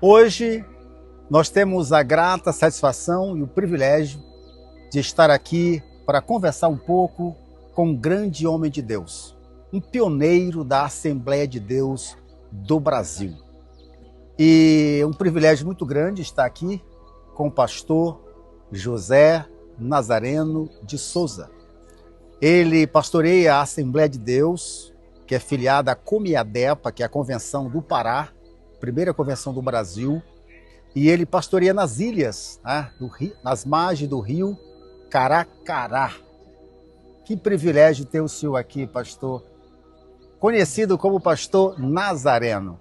Hoje nós temos a grata satisfação e o privilégio de estar aqui para conversar um pouco com um grande homem de Deus, um pioneiro da Assembleia de Deus do Brasil. E um privilégio muito grande estar aqui com o pastor José Nazareno de Souza. Ele pastoreia a Assembleia de Deus, que é filiada à Comiadepa, que é a Convenção do Pará, primeira convenção do Brasil, e ele pastoreia nas ilhas, né, nas margens do rio Caracará. Que privilégio ter o senhor aqui, pastor, conhecido como pastor Nazareno.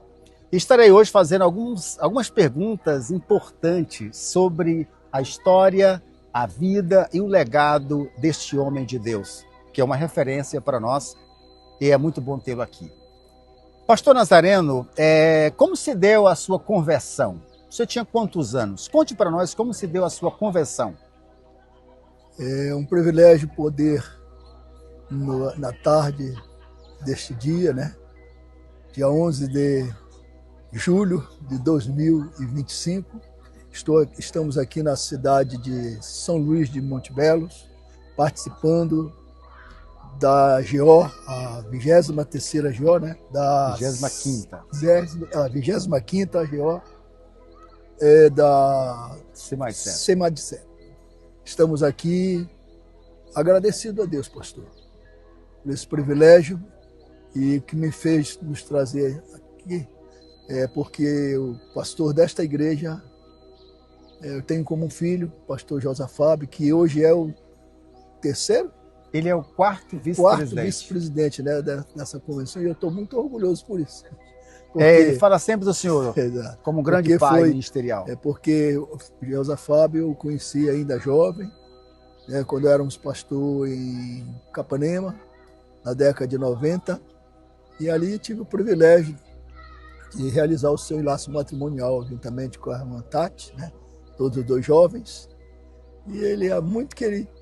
Estarei hoje fazendo algumas perguntas importantes sobre a história, a vida e o legado deste homem de Deus, que é uma referência para nós e é muito bom tê-lo aqui. Pastor Nazareno, como se deu a sua conversão? Você tinha quantos anos? Conte para nós como se deu a sua conversão. É um privilégio poder, na tarde deste dia, né? Dia 11 de julho de 2025, estamos aqui na cidade de São Luís de Monte Belos, participando da GO, a 23ª GO, né? Da 25ª. A 25ª GO da CEMADCEP. Estamos aqui agradecidos a Deus, pastor, por esse privilégio e que me fez nos trazer aqui, porque o pastor desta igreja, eu tenho como um filho, o pastor Josafá, que hoje é o terceiro? Ele é o quarto vice-presidente, né, dessa convenção, e eu estou muito orgulhoso por isso. Porque, ele fala sempre do senhor, exato, como um grande pai ministerial. Porque o Josafá eu conheci ainda jovem, né, quando éramos pastor em Capanema, na década de 90, e ali tive o privilégio de realizar o seu enlace matrimonial, juntamente com a irmã Tati, né, todos os dois jovens, e ele é muito querido.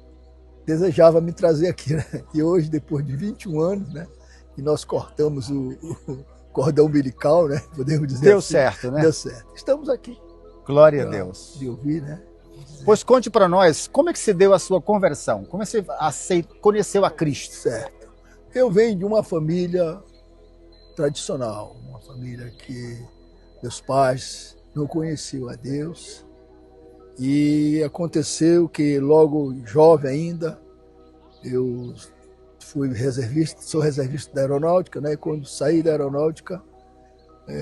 Desejava me trazer aqui, né? E hoje, depois de 21 anos, né? E nós cortamos o cordão umbilical, né? Podemos dizer Deu assim. Certo, né? Deu certo. Estamos aqui. Glória a Deus. De ouvir, né? Pois conte para nós, como é que se deu a sua conversão? Como você conheceu a Cristo? Certo. Eu venho de uma família tradicional, uma família que meus pais não conheciam a Deus. E aconteceu que logo jovem ainda, eu fui reservista, sou reservista da aeronáutica, né? E quando saí da aeronáutica,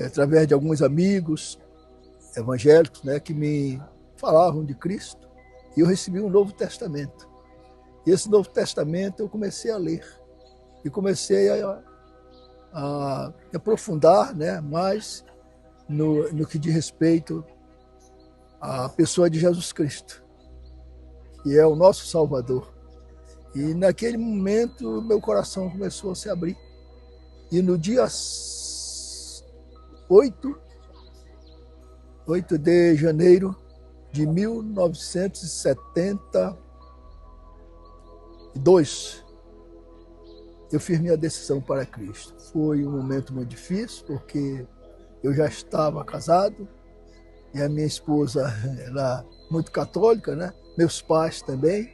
através de alguns amigos evangélicos, né, que me falavam de Cristo, e eu recebi um Novo Testamento. E esse Novo Testamento eu comecei a ler e comecei a aprofundar, né, mais no que diz respeito a pessoa de Jesus Cristo, que é o nosso Salvador. E naquele momento meu coração começou a se abrir. E no dia 8 de janeiro de 1972, eu fiz minha decisão para Cristo. Foi um momento muito difícil, porque eu já estava casado, e a minha esposa era muito católica, né? Meus pais também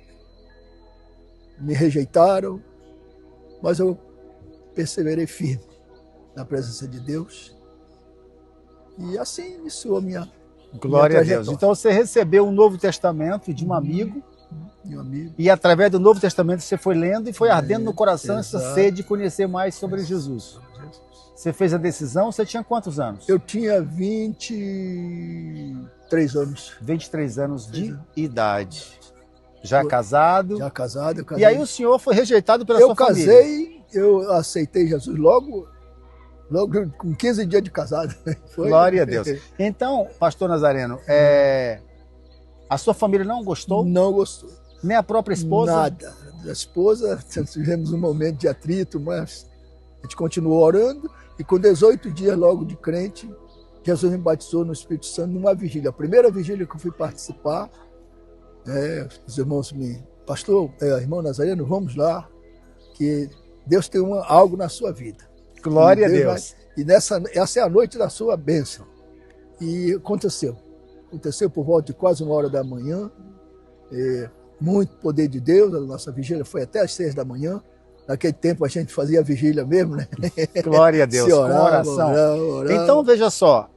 me rejeitaram, mas eu perseverei firme na presença de Deus. E assim iniciou a minha Glória a Deus. Então você recebeu um Novo Testamento de um amigo, e através do Novo Testamento você foi lendo e foi ardendo no coração essa sede de conhecer mais sobre Jesus. Você fez a decisão, você tinha quantos anos? Eu tinha 23 anos. 23 anos de idade. Já casado? Já casado, eu casei. E aí o senhor foi rejeitado pela sua família? Eu aceitei Jesus logo com 15 dias de casado. Foi? Glória a Deus. Então, pastor Nazareno, a sua família não gostou? Não gostou. Nem a própria esposa? Nada. A esposa, tivemos um momento de atrito, mas a gente continuou orando. E com 18 dias logo de crente, Jesus me batizou no Espírito Santo numa vigília. A primeira vigília que eu fui participar, os irmãos pastor, irmão Nazareno, vamos lá, que Deus tem algo na sua vida. Glória a Deus. E essa é a noite da sua bênção. E aconteceu. Aconteceu por volta de quase 1 hora da manhã. Muito poder de Deus. A nossa vigília foi até às 6 da manhã. Naquele tempo a gente fazia vigília mesmo, né? Glória a Deus, Se orava, com oração. orava. Então, veja só,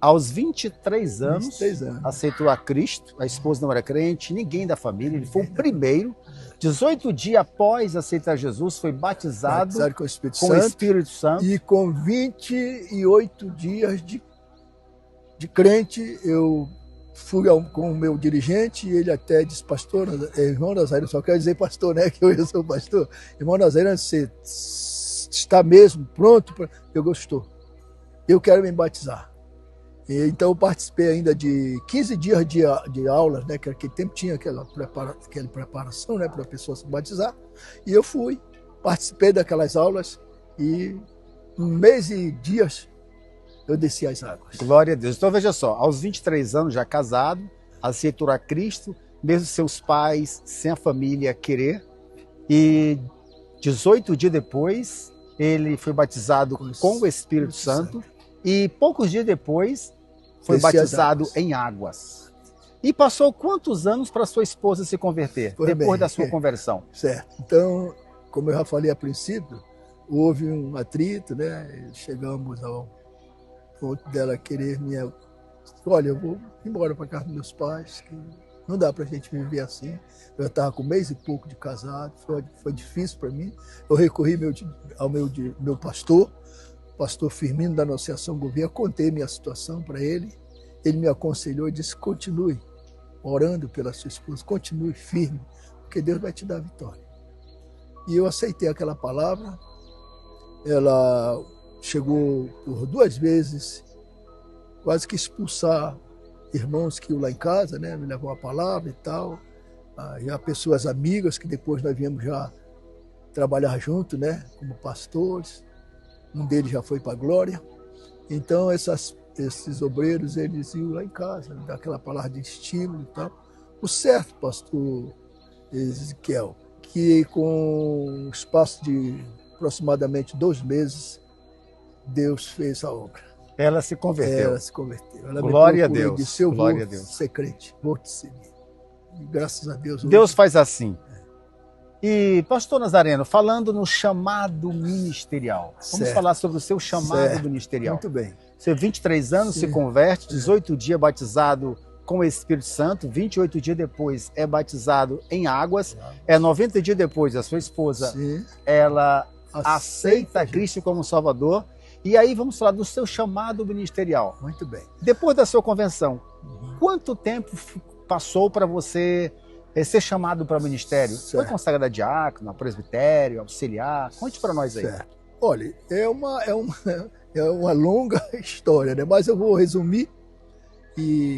aos 23 anos, 23 anos. aceitou a Cristo, a esposa não era crente, ninguém da família, ele foi o primeiro. 18 dias após aceitar Jesus, foi batizado com o Espírito com Santo. o Espírito Santo. E com 28 dias de crente, eu fui com o meu dirigente e ele até disse, pastor, irmão Nazaireno, só quero dizer pastor, né, que eu já sou pastor. Irmão Nazaireno, você está mesmo pronto? Eu gostou. Eu quero me batizar. E, então eu participei ainda de 15 dias de aulas, né, que naquele tempo tinha aquela preparação, né, para a pessoa se batizar. E eu fui, participei daquelas aulas e 1 mês e dias eu desci as águas. Glória a Deus. Então veja só, aos 23 anos já casado, aceitou a Cristo, mesmo seus pais, sem a família querer, e 18 dias depois ele foi batizado com o Espírito Santo e poucos dias depois foi batizado em águas. E passou quantos anos para sua esposa se converter, depois da sua conversão? Certo. Então, como eu já falei a princípio, houve um atrito, né? Chegamos ao ponto dela querer olha, eu vou embora para casa dos meus pais, que não dá para a gente viver assim. Eu estava com 1 mês e pouco de casado, foi difícil para mim. Eu recorri ao meu pastor, o pastor Firmino da Anunciação Governo, contei minha situação para ele. Ele me aconselhou e disse, continue orando pela sua esposa, continue firme, porque Deus vai te dar a vitória. E eu aceitei aquela palavra. Ela chegou por 2 vezes, quase que expulsar irmãos que iam lá em casa, né? Me levou a palavra e tal. Já pessoas amigas que depois nós viemos já trabalhar junto, né? Como pastores. Um deles já foi para a glória. Então esses obreiros, eles iam lá em casa, dar aquela palavra de estímulo e tal. O certo, pastor Ezequiel, que com um espaço de aproximadamente 2 meses, Deus fez a obra. Ela se converteu. Ela se converteu. Ela Glória a Deus. Disse, eu Glória vou a Deus. ser crente, vou te seguir. E graças a Deus. Deus faz assim. E, pastor Nazareno, falando no chamado ministerial, vamos falar sobre o seu chamado ministerial. Muito bem. Você, 23 anos, se converte, 18 dias batizado com o Espírito Santo, 28 dias depois é batizado em águas, 90 dias depois a sua esposa, ela aceita Cristo como Salvador. E aí vamos falar do seu chamado ministerial. Muito bem. Depois da sua convenção, quanto tempo passou para você ser chamado para o ministério? Foi consagrado a diácono, presbitério, auxiliar? Conte para nós aí. Certo. Olha, é uma longa história, né? Mas eu vou resumir,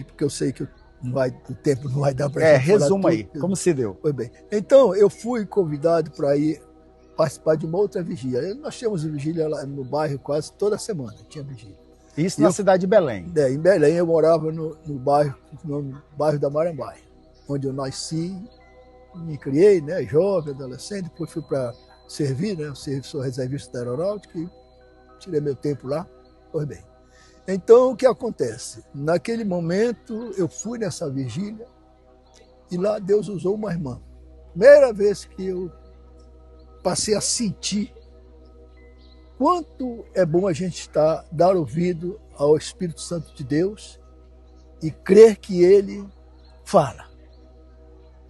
porque eu sei que o tempo não vai dar para gente falar resuma tudo. aí, como se deu? Foi bem. Então, eu fui convidado para ir participar de uma outra vigília. Nós tínhamos vigília lá no bairro quase toda semana, tinha vigília. Isso na cidade de Belém? Em Belém, eu morava no bairro da Marambaia, onde eu nasci, me criei, né, jovem, adolescente, depois fui para servir, né, sou reservista da aeronáutica e tirei meu tempo lá, foi bem. Então, o que acontece? Naquele momento, eu fui nessa vigília e lá Deus usou uma irmã. Primeira vez que eu passei a sentir quanto é bom a gente dar ouvido ao Espírito Santo de Deus e crer que Ele fala.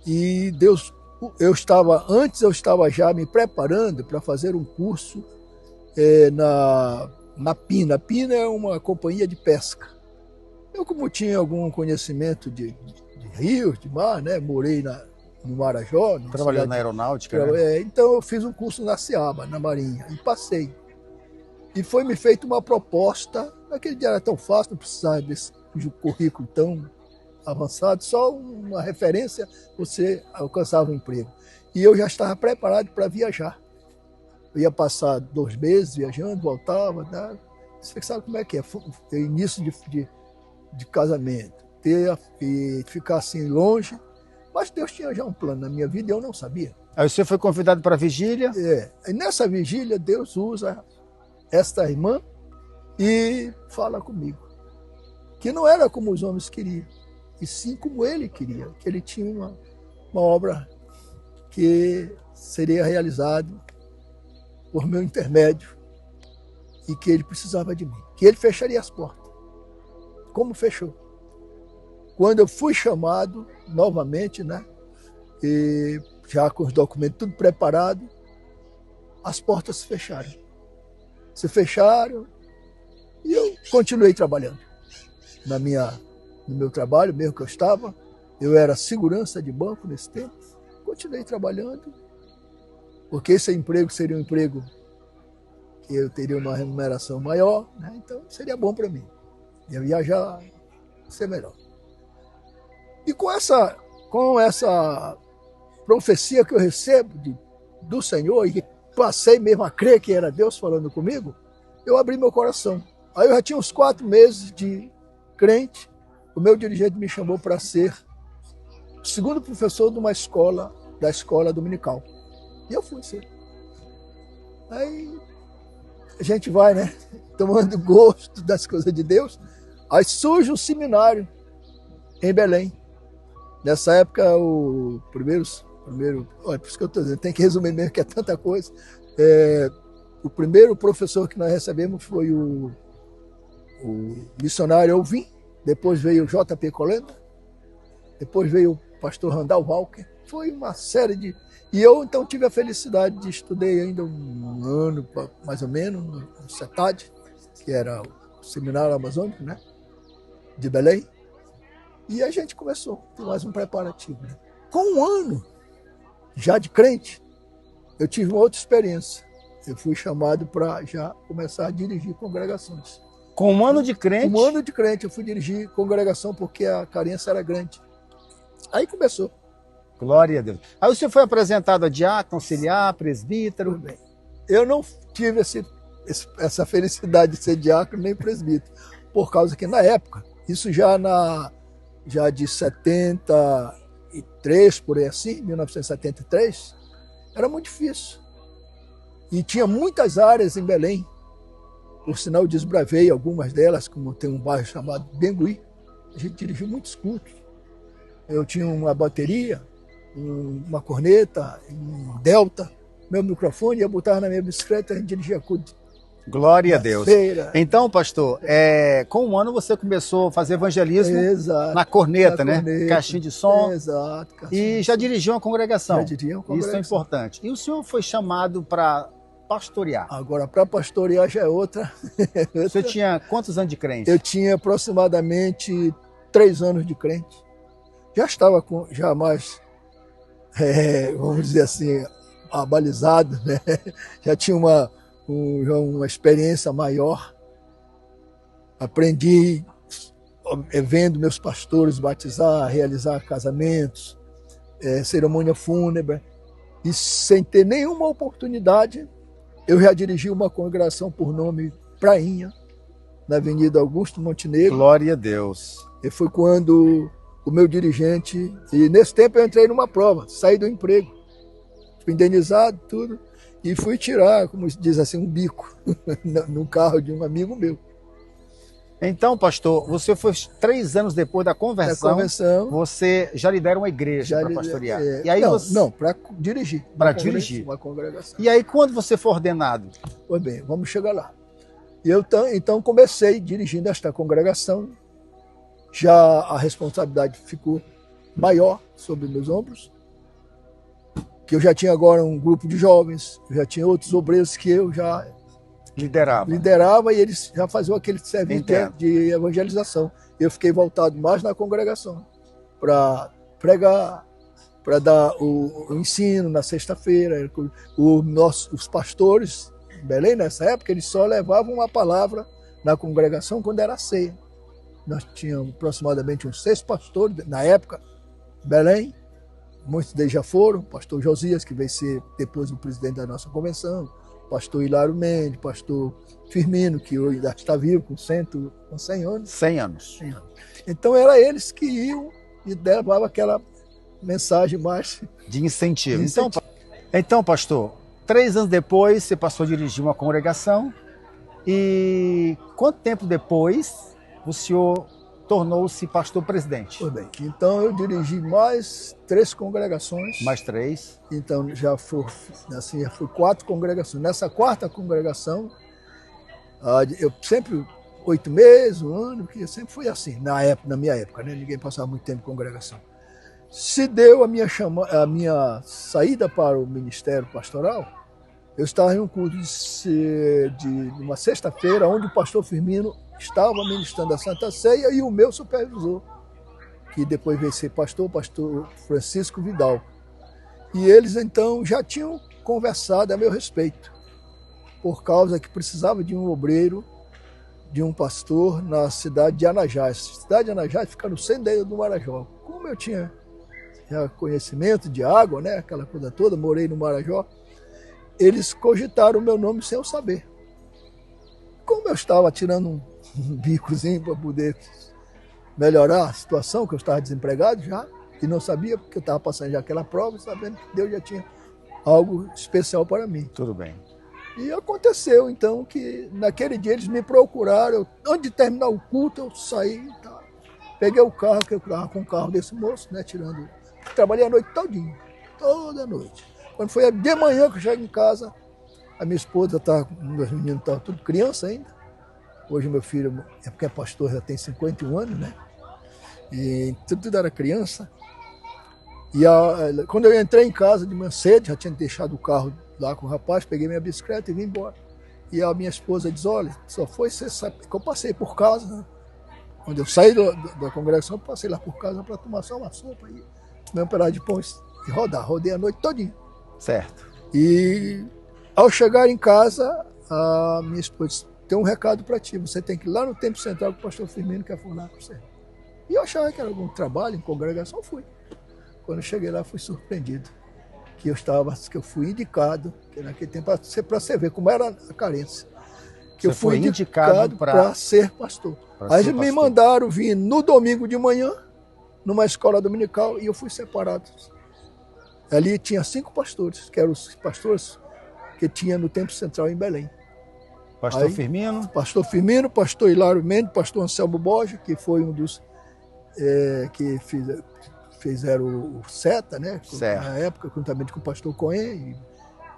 E Deus, eu estava já me preparando para fazer um curso na Pina. A Pina é uma companhia de pesca. Eu, como tinha algum conhecimento de rios, de mar, né, morei no Marajó. Trabalhando na aeronáutica, né? Então eu fiz um curso na Seaba, na Marinha, e passei. E foi me feita uma proposta, naquele dia era tão fácil, não precisava desse currículo tão avançado, só uma referência, você alcançava um emprego. E eu já estava preparado para viajar. Eu ia passar 2 meses viajando, voltava, né? Você sabe como é que é, início de casamento, e ficar assim longe. Mas Deus tinha já um plano na minha vida e eu não sabia. Aí você foi convidado para a vigília? E nessa vigília, Deus usa esta irmã e fala comigo. que não era como os homens queriam, e sim como ele queria, que ele tinha uma obra que seria realizada por meu intermédio e que ele precisava de mim, que ele fecharia as portas. Como fechou? Quando eu fui chamado novamente, né, e já com os documentos tudo preparado, as portas se fecharam. Se fecharam e eu continuei trabalhando. No meu trabalho, mesmo que eu estava, eu era segurança de banco nesse tempo, continuei trabalhando, porque esse emprego seria um emprego que eu teria uma remuneração maior, né? Então seria bom para mim. Ia viajar, ser melhor. E com essa profecia que eu recebo do Senhor, e passei mesmo a crer que era Deus falando comigo, eu abri meu coração. Aí eu já tinha uns 4 meses de crente, o meu dirigente me chamou para ser o segundo professor de uma escola, da escola dominical. E eu fui ser. Aí a gente vai, né, tomando gosto das coisas de Deus. Aí surge um seminário em Belém. Nessa época, o primeiro, olha, por isso que eu estou dizendo, tem que resumir mesmo, que é tanta coisa. O primeiro professor que nós recebemos foi o missionário Alvim, depois veio o J.P. Colenda, depois veio o pastor Randall Walker. Foi uma série de... E eu, então, tive a felicidade de estudei ainda um ano, mais ou menos, no CETAD, que era o Seminário Amazônico, né, de Belém. E a gente começou, tem mais um preparativo. Né? Com um ano já de crente, eu tive uma outra experiência. Eu fui chamado para já começar a dirigir congregações. Com um ano de crente? Um ano de crente, eu fui dirigir congregação porque a carência era grande. Aí começou. Glória a Deus. Aí o senhor foi apresentado a diácono, auxiliar, presbítero? Bem, eu não tive essa felicidade de ser diácono nem presbítero, por causa que na época, isso já de 73, por aí assim, 1973, era muito difícil. E tinha muitas áreas em Belém. Por sinal, eu desbravei algumas delas, como tem um bairro chamado Bengui. A gente dirigiu muitos cultos. Eu tinha uma bateria, uma corneta, um delta, meu microfone, eu botava na minha bicicleta, a gente dirigia culto. Glória a Deus. Feira. Então, pastor, com um ano você começou a fazer evangelismo. Exato, na corneta, né? Caixinha de som. Exato. E já dirigiu uma congregação. Já dirigia uma congregação. Isso é importante. E o senhor foi chamado para pastorear. Agora, para pastorear já é outra. Você tinha quantos anos de crente? Eu tinha aproximadamente 3 anos de crente. Já estava mais, vamos dizer assim, abalizado, né? Já tinha uma experiência maior. Aprendi vendo meus pastores batizar, realizar casamentos, cerimônia fúnebre. E sem ter nenhuma oportunidade, eu já dirigi uma congregação por nome Prainha, na Avenida Augusto Montenegro. Glória a Deus. E foi quando o meu dirigente... E nesse tempo eu entrei numa prova, saí do emprego. Fui indenizado, tudo. E fui tirar, como diz assim, um bico no carro de um amigo meu. Então, pastor, você foi 3 anos depois da conversão, você já lidera uma igreja para pastorear. E aí não, para dirigir. Para dirigir. Uma congregação. E aí, quando você foi ordenado? Pois bem, vamos chegar lá. E eu então comecei dirigindo esta congregação. Já a responsabilidade ficou maior sobre meus ombros, que eu já tinha agora um grupo de jovens, eu já tinha outros obreiros que eu já liderava e eles já faziam aquele serviço de evangelização. Eu fiquei voltado mais na congregação para pregar, para dar o ensino na sexta-feira. Os pastores em Belém, nessa época, eles só levavam uma palavra na congregação quando era ceia. Nós tínhamos aproximadamente uns 6 pastores na época, Belém. Muitos deles já foram, o pastor Josias, que veio ser depois o presidente da nossa convenção, o pastor Hilário Mendes, o pastor Firmino, que hoje ainda está vivo, com 100 anos. 100 anos. Então, eram eles que iam e levavam aquela mensagem mais... De incentivo. Então, pastor, 3 anos depois, você passou a dirigir uma congregação. E quanto tempo depois o senhor tornou-se pastor presidente. Pois bem, então eu dirigi mais 3 congregações. Mais 3. Então já fui 4 congregações. Nessa 4ª congregação, eu sempre, 8 meses, 1 ano, que eu sempre fui assim, na minha época, né? Ninguém passava muito tempo em congregação. Se deu a minha saída para o ministério pastoral, eu estava em um culto de uma sexta-feira, onde o pastor Firmino estava ministrando a Santa Ceia e o meu supervisor, que depois veio ser pastor Francisco Vidal. E eles então já tinham conversado a meu respeito, por causa que precisava de um obreiro, de um pastor na cidade de Anajás. A cidade de Anajás fica no centro da ilha do Marajó. Como eu tinha já conhecimento de água, né, aquela coisa toda, morei no Marajó, eles cogitaram o meu nome sem eu saber. Como eu estava tirando um bicozinho para poder melhorar a situação, que eu estava desempregado já, e não sabia, porque eu estava passando já aquela prova, sabendo que Deus já tinha algo especial para mim. Tudo bem. E aconteceu, então, que naquele dia eles me procuraram, antes de terminar o culto, eu saí, tá, peguei o carro, que eu estava com o carro desse moço, né, trabalhei a noite todinha, toda noite. Quando foi de manhã que eu chego em casa, a minha esposa meus meninos estavam tudo criança ainda. Hoje meu filho, é porque é pastor, já tem 51 anos, né? E tudo era criança. E quando eu entrei em casa de manhã cedo, já tinha deixado o carro lá com o rapaz, peguei minha bicicleta e vim embora. E a minha esposa diz, olha, só foi você saber que eu passei por casa, né? Quando eu saí da congregação, eu passei lá por casa para tomar só uma sopa e comer um pedaço de pão e rodei a noite todinha. Certo. E ao chegar em casa, a minha esposa disse, tem um recado para ti, você tem que ir lá no Templo Central que o pastor Firmino quer falar com você. E eu achava que era algum trabalho em congregação, fui. Quando eu cheguei lá, fui surpreendido. Que eu fui indicado, que naquele tempo, para você ver como era a carência. Que você eu fui indicado para ser pastor. Aí eles me mandaram vir no domingo de manhã, numa escola dominical, e eu fui separado. Ali tinha 5 pastores, que eram os pastores que tinha no Templo Central em Belém. Pastor Firmino? Pastor Firmino, pastor Hilário Mendes, pastor Anselmo Borges, que foi um dos que fizeram o SETA, né? Certo. Na época, juntamente com o pastor Cohen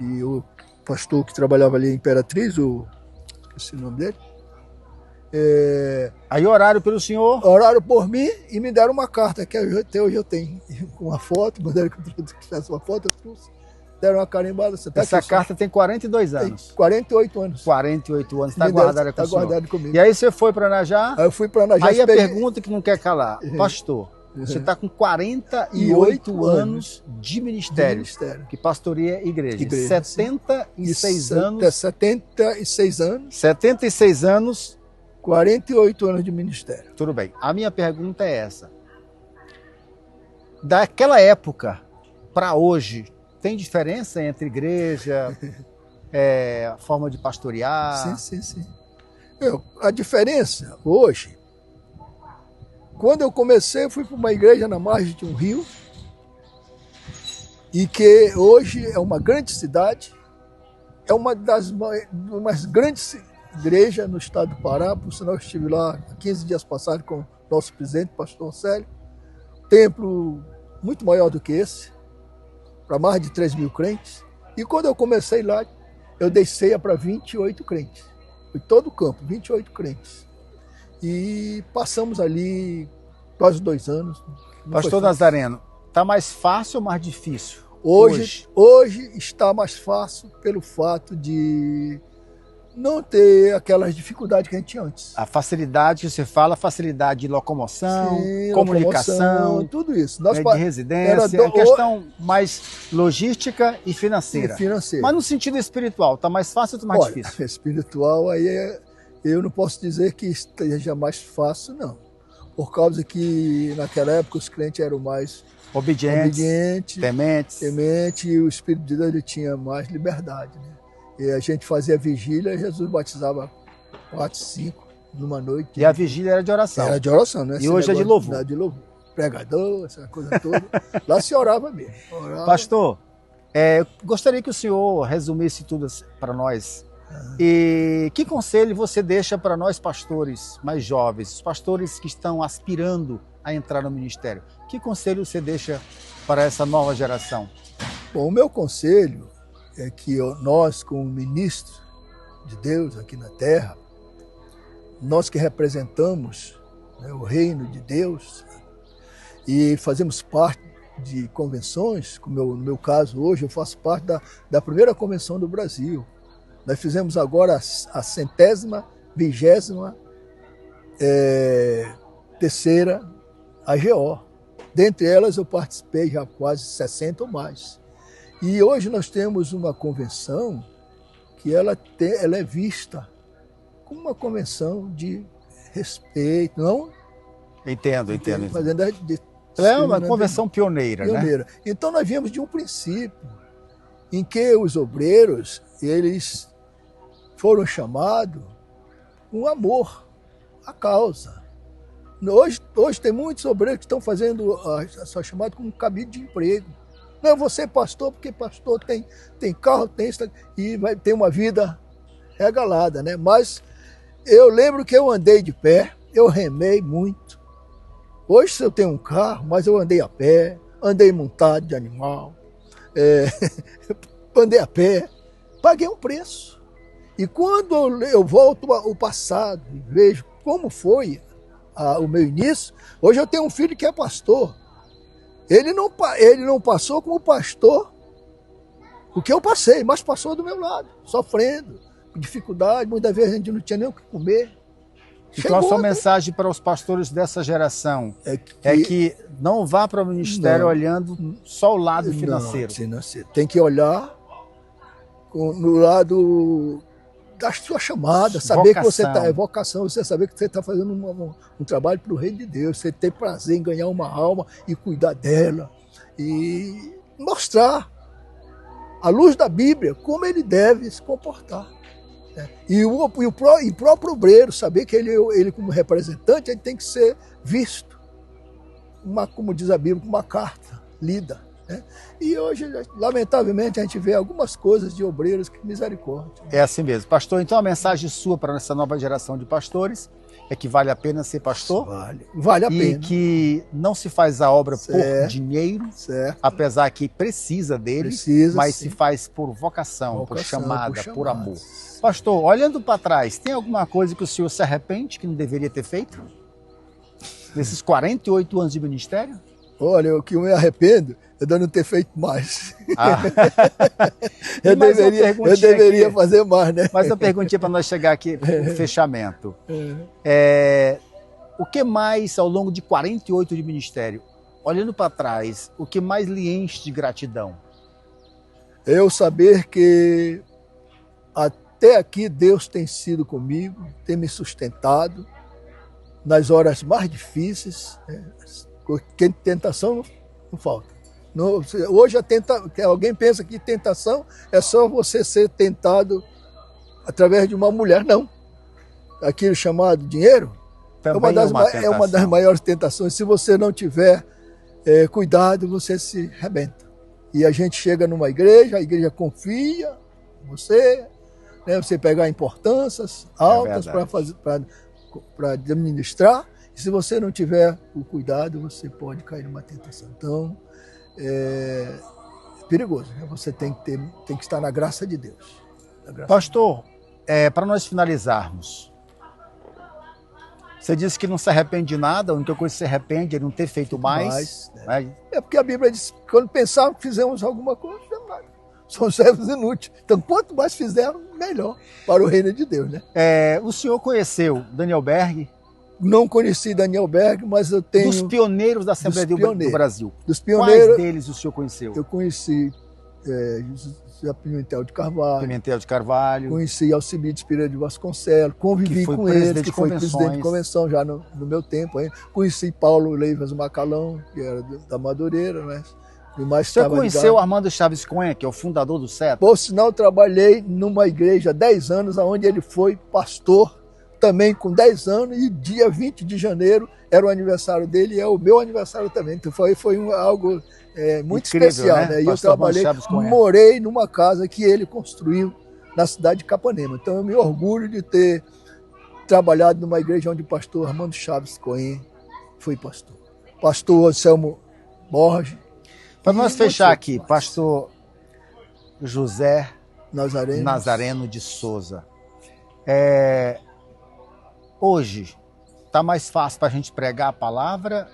e o pastor que trabalhava ali em Imperatriz, esqueci o nome dele. Aí oraram pelo senhor? Oraram por mim e me deram uma carta, que até hoje eu tenho, com uma foto, mandaram que eu trouxe uma foto, eu trouxe. Deram uma carimbada. Essa carta tem 42 anos. Tem 48 anos. 48 anos, está guardada com o senhor. Guardado comigo. E aí você foi para Anajá? Aí eu fui para Anajá. Aí a pergunta que não quer calar. Pastor, você está com 48 anos de ministério, que pastoreia igreja. 76 anos. 76 anos. 76 anos. 48 anos de ministério. Tudo bem. A minha pergunta é essa. Daquela época para hoje, tem diferença entre igreja, forma de pastorear? Sim. A diferença hoje, quando eu comecei, eu fui para uma igreja na margem de um rio, e que hoje é uma grande cidade, é uma das mais grandes igrejas no estado do Pará. Por sinal, eu estive lá 15 dias passados com o nosso presidente, pastor Célio. Templo muito maior do que esse, para mais de 3 mil crentes. E quando eu comecei lá, eu dei ceia para 28 crentes. Foi todo o campo, 28 crentes. E passamos ali quase 2 anos. Pastor Nazareno, está mais fácil ou mais difícil? Hoje está mais fácil pelo fato de não ter aquelas dificuldades que a gente tinha antes. A facilidade que você fala, facilidade de locomoção, comunicação, tudo isso. De residência, a questão mais logística e financeira. Mas no sentido espiritual, está mais fácil ou está mais difícil? Espiritual, aí eu não posso dizer que esteja mais fácil, não. Por causa que naquela época os crentes eram mais obedientes, tementes, e o Espírito de Deus ele tinha mais liberdade, né? E a gente fazia vigília, Jesus batizava 4, 5 numa noite. E a vigília era de oração? Era de oração, né? E hoje é de louvor? De louvor. Pregador, essa coisa toda. Lá se orava mesmo. Pastor, eu gostaria que o senhor resumisse tudo para nós E que conselho você deixa para nós pastores mais jovens, os pastores que estão aspirando a entrar no ministério? Que conselho você deixa para essa nova geração? Bom, o meu conselho é que nós, como ministros de Deus aqui na terra, nós que representamos, né, o reino de Deus e fazemos parte de convenções, como no meu caso hoje, eu faço parte da primeira convenção do Brasil. Nós fizemos agora a 120ª, terceira AGO. Dentre elas eu participei já quase 60 ou mais. E hoje nós temos uma convenção que ela é vista como uma convenção de respeito, não? Entendo. É uma convenção pioneira, né? Então nós viemos de um princípio em que os obreiros, eles foram chamados com amor à causa. Hoje tem muitos obreiros que estão fazendo a sua chamada como um cabide de emprego. Não, eu vou ser pastor porque pastor tem carro, tem isso, e vai ter uma vida regalada, né? Mas eu lembro que eu andei de pé, eu remei muito. Hoje eu tenho um carro, mas eu andei a pé, andei montado de animal, andei a pé, paguei um preço. E quando eu volto ao passado e vejo como foi o meu início, hoje eu tenho um filho que é pastor. Ele não passou como pastor o que eu passei, mas passou do meu lado, sofrendo, com dificuldade, muitas vezes a gente não tinha nem o que comer. Então a sua mensagem para os pastores dessa geração é que não vá para o ministério olhando só o lado financeiro. Tem que olhar no lado da sua chamada, saber que você está, vocação, você saber que você está fazendo um trabalho para o reino de Deus, você ter prazer em ganhar uma alma e cuidar dela e mostrar à luz da Bíblia como ele deve se comportar. E o próprio obreiro, saber que ele como representante, ele tem que ser visto, como diz a Bíblia, uma carta lida. Né? E hoje, lamentavelmente, a gente vê algumas coisas de obreiros que misericórdia. É assim mesmo. Pastor, então a mensagem sua para essa nova geração de pastores é que vale a pena ser pastor? Vale a pena. E que não se faz a obra por dinheiro, apesar que precisa dele, mas se faz por vocação, por chamada, por amor. Pastor, olhando para trás, tem alguma coisa que o senhor se arrepende que não deveria ter feito? Nesses 48 anos de ministério? Olha, o que eu me arrependo é de não ter feito mais. Eu deveria fazer mais, né? Mas uma perguntinha para nós chegar aqui no fechamento. O que mais, ao longo de 48 de ministério, olhando para trás, o que mais lhe enche de gratidão? Eu saber que até aqui Deus tem sido comigo, tem me sustentado nas horas mais difíceis, né? Porque tentação não falta. Hoje alguém pensa que tentação é só você ser tentado através de uma mulher. Não. Aquilo chamado dinheiro é uma das maiores tentações. Se você não tiver cuidado, você se arrebenta. E a gente chega numa igreja, a igreja confia em você, né? Você pegar importâncias altas para administrar. E se você não tiver o cuidado, você pode cair numa tentação. Então, é perigoso, né? Você tem que estar na graça de Deus. Pastor, para nós finalizarmos, você disse que não se arrepende de nada, a única coisa que se arrepende é não ter feito mais. É porque a Bíblia diz que quando pensávamos que fizemos alguma coisa, não fizemos nada. Somos servos inúteis. Então, quanto mais fizermos, melhor para o reino de Deus, né? O senhor conheceu Daniel Berg? Não conheci Daniel Berg, mas eu tenho... Dos pioneiros da Assembleia do Brasil. Dos pioneiros. Quais deles o senhor conheceu? Eu conheci José Pimentel de Carvalho. Conheci Alcibiades Pereira de Vasconcelos, convivi com ele, que foi presidente de convenção já no meu tempo ainda. Conheci Paulo Leivas Macalão, que era da Madureira, né? Você conheceu Armando Chaves Cunha, que é o fundador do CETA? Por sinal, trabalhei numa igreja há 10 anos, onde ele foi pastor, também com 10 anos, e dia 20 de janeiro era o aniversário dele e é o meu aniversário também. Então foi algo muito incrível, especial. Né? E eu trabalhei, morei numa casa que ele construiu na cidade de Capanema. Então eu me orgulho de ter trabalhado numa igreja onde o pastor Armando Chaves Cohen foi pastor. Pastor Anselmo Borges. Para nós fechar aqui, pastor José Nazareno de Souza. Hoje, está mais fácil para a gente pregar a palavra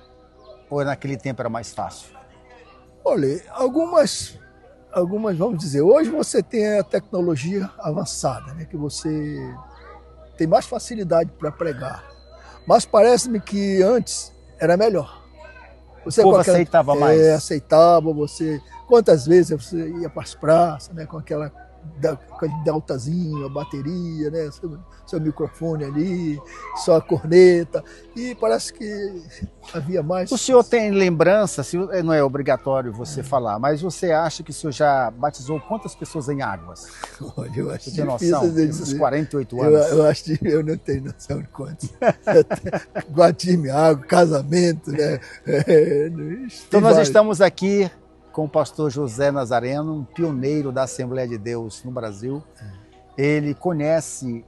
ou naquele tempo era mais fácil? Olha, algumas, vamos dizer, hoje você tem a tecnologia avançada, né, que você tem mais facilidade para pregar. Mas parece-me que antes era melhor. O povo aceitava mais. Aceitava, quantas vezes você ia para as praças, né, com aquele deltazinho, a bateria, né, seu microfone ali, sua corneta, e parece que havia mais. O senhor tem lembrança, não é obrigatório você falar, mas você acha que o senhor já batizou quantas pessoas em águas? Olha, eu acho você tem noção? Nesses 48 anos? Eu acho que eu não tenho noção de quantos. Batismo em água, casamento, né? Então nós estamos aqui com o pastor José Nazareno, um pioneiro da Assembleia de Deus no Brasil. Ele conhece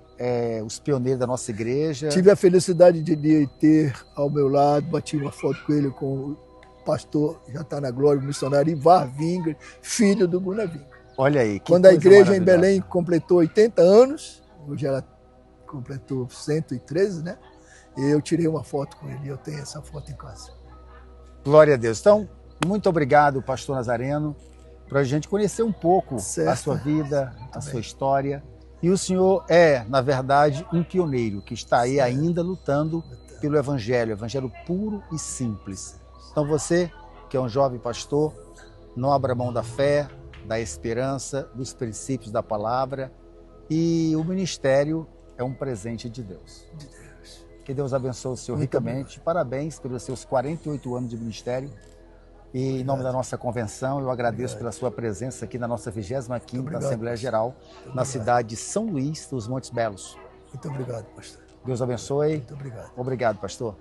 os pioneiros da nossa igreja. Tive a felicidade de ter ao meu lado, bati uma foto com ele, com o pastor, já está na glória, o missionário Ivar Wingre, filho do Gunnar Wingre. Olha aí, que quando a igreja em Belém completou 80 anos, hoje ela completou 113, né? Eu tirei uma foto com ele, eu tenho essa foto em casa. Glória a Deus. Então, muito obrigado, pastor Nazareno, para a gente conhecer um pouco a sua vida, a sua história. E o senhor é, na verdade, um pioneiro que está aí ainda lutando pelo evangelho puro e simples. Então você, que é um jovem pastor, não abra mão da fé, da esperança, dos princípios da palavra. E o ministério é um presente de Deus. Que Deus abençoe o senhor ricamente. Parabéns pelos seus 48 anos de ministério. E em nome da nossa convenção, eu agradeço pela sua presença aqui na nossa 25ª Assembleia Geral, na cidade de São Luís dos Montes Belos. Muito obrigado, pastor. Deus abençoe. Muito obrigado. Obrigado, pastor.